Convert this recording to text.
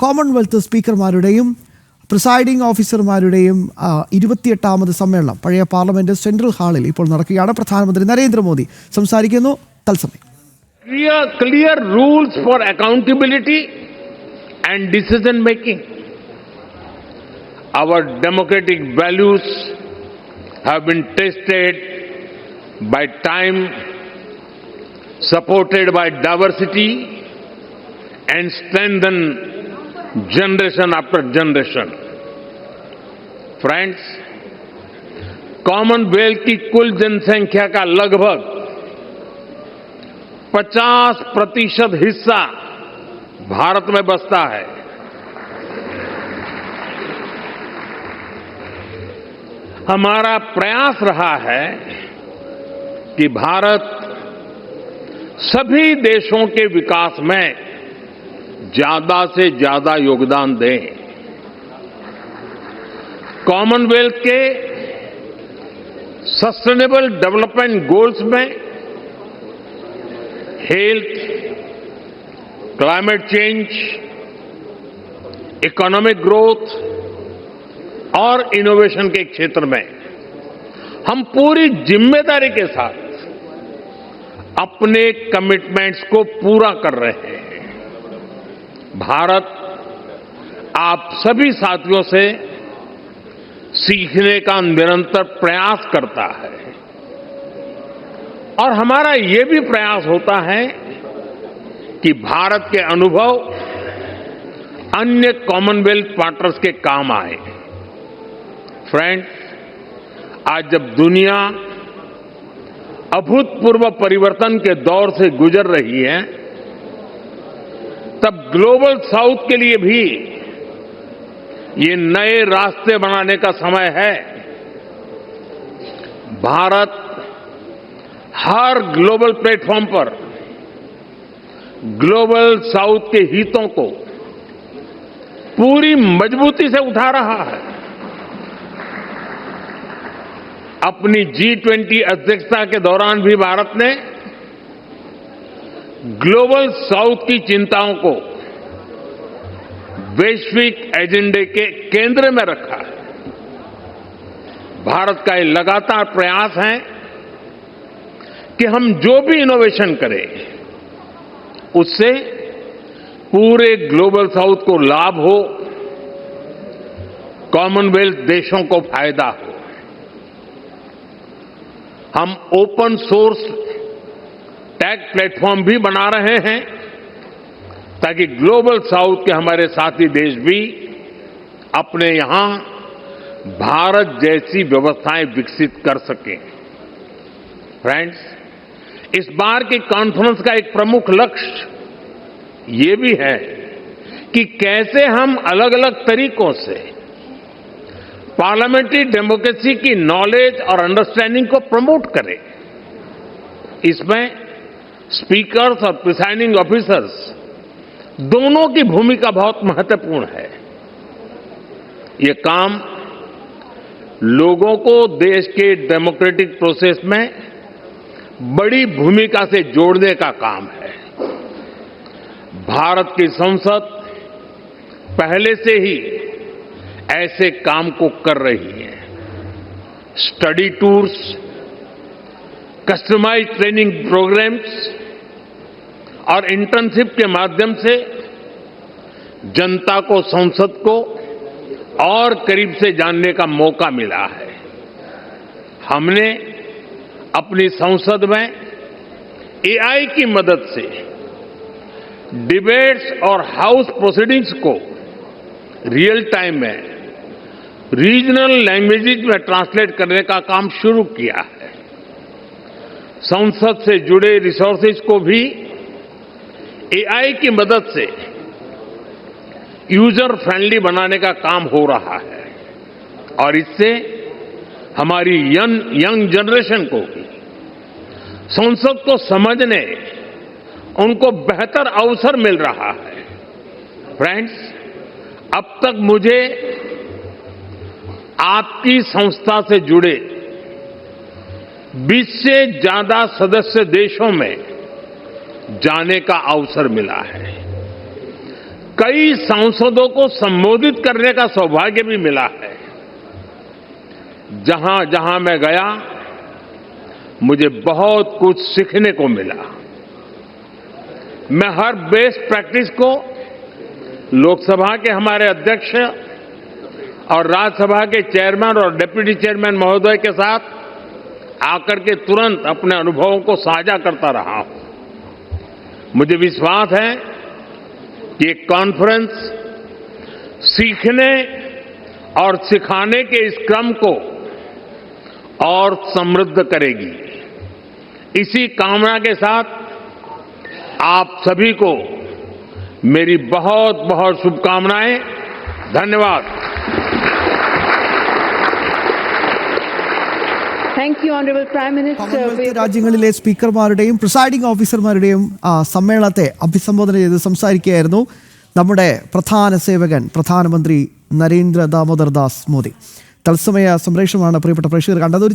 Commonwealth സ്പീക്കർമാരുടെയും presiding ഓഫീസർമാരുടെയും 28ാമത് സമ്മേളനം പഴയ parliament central ഹാളിൽ ഇപ്പോൾ നടക്കുകയാണ്. പ്രധാനമന്ത്രി നരേന്ദ്രമോദി സംസാരിക്കുന്നു. തത്സമയം clear rules for accountability and decision making. Our democratic values have been tested by time, supported by diversity, and strengthened generation after generation. Friends, Commonwealth की कुल जनसंख्या का लगभग 50% हिस्सा भारत में बसता है. हमारा प्रयास रहा है कि भारत सभी देशों के विकास में ज्यादा से ज्यादा योगदान दे. कॉमनवेल्थ के सस्टेनेबल डेवलपमेंट गोल्स में health, climate change, economic growth और इनोवेशन के क्षेत्र में हम पूरी जिम्मेदारी के साथ अपने कमिटमेंट्स को पूरा कर रहे हैं. भारत आप सभी साथियों से सीखने का निरंतर प्रयास करता है और हमारा ये भी प्रयास होता है कि भारत के अनुभव अन्य कॉमनवेल्थ पार्टनर्स के काम आए. फ्रेंड्स, आज जब दुनिया अभूतपूर्व परिवर्तन के दौर से गुजर रही है, तब ग्लोबल साउथ के लिए भी ये नए रास्ते बनाने का समय है. भारत हर ग्लोबल प्लेटफॉर्म पर ग्लोबल साउथ के हितों को पूरी मजबूती से उठा रहा है. अपनी G20 अध्यक्षता के दौरान भी भारत ने ग्लोबल साउथ की चिंताओं को वैश्विक एजेंडे के केंद्र में रखा है. भारत का ये लगातार प्रयास है कि हम जो भी इनोवेशन करें उससे पूरे ग्लोबल साउथ को लाभ हो, कॉमनवेल्थ देशों को फायदा हो. हम ओपन सोर्स टेक प्लेटफॉर्म भी बना रहे हैं ताकि ग्लोबल साउथ के हमारे साथी देश भी अपने यहां भारत जैसी व्यवस्थाएं विकसित कर सकें. फ्रेंड्स, इस बार की कॉन्फ्रेंस का एक प्रमुख लक्ष्य ये भी है कि कैसे हम अलग अलग तरीकों से पार्लियामेंट्री डेमोक्रेसी की नॉलेज और अंडरस्टैंडिंग को प्रमोट करें. इसमें स्पीकर्स और प्रिसाइडिंग ऑफिसर्स दोनों की भूमिका बहुत महत्वपूर्ण है. ये काम लोगों को देश के डेमोक्रेटिक प्रोसेस में बड़ी भूमिका से जोड़ने का काम है. भारत की संसद पहले से ही ऐसे काम को कर रही है. Study tours, customised training programmes और इंटर्नशिप के माध्यम से जनता को संसद को और करीब से जानने का मौका मिला है. हमने अपनी संसद में AI की मदद से डिबेट्स और हाउस प्रोसीडिंग्स को रियल टाइम में रीजनल लैंग्वेजेज में ट्रांसलेट करने का काम शुरू किया है. संसद से जुड़े रिसोर्सेज को भी AI की मदद से यूजर फ्रेंडली बनाने का काम हो रहा है और इससे हमारी यंग जनरेशन को संसद को समझने, उनको बेहतर अवसर मिल रहा है. फ्रेंड्स, अब तक मुझे आपकी संस्था से जुड़े 20 से ज्यादा सदस्य देशों में जाने का अवसर मिला है. कई सांसदों को संबोधित करने का सौभाग्य भी मिला है। जहां जहां मैं गया मुझे बहुत कुछ सीखने को मिला। मैं हर बेस्ट प्रैक्टिस को लोकसभा के हमारे अध्यक्ष और राज्यसभा के चेयरमैन और डिप्टी चेयरमैन महोदय के साथ आकर के तुरंत अपने अनुभवों को साझा करता रहा हूं। मुझे विश्वास है कि ये कॉन्फ्रेंस सीखने और सिखाने के इस क्रम को और समृद्ध करेगी। इसी कामना के साथ आप सभी को मेरी बहुत बहुत शुभकामनाएं। धन्यवाद। Thank you, Honorable Prime Minister. Commonwealth രാജ്യങ്ങളിലെ സ്പീക്കർമാരുടെയും പ്രിസൈഡിംഗ് ഓഫീസർമാരുടെയും സമ്മേളനത്തെ അഭിസംബോധന ചെയ്ത് സംസാരിക്കുകയായിരുന്നു നമ്മുടെ പ്രധാന സേവകൻ പ്രധാനമന്ത്രി നരേന്ദ്ര ദാമോദർ ദാസ് മോദി. തത്സമയ സംപ്രേഷണമാണ് പ്രിയപ്പെട്ട പ്രേക്ഷകർ കണ്ടത്.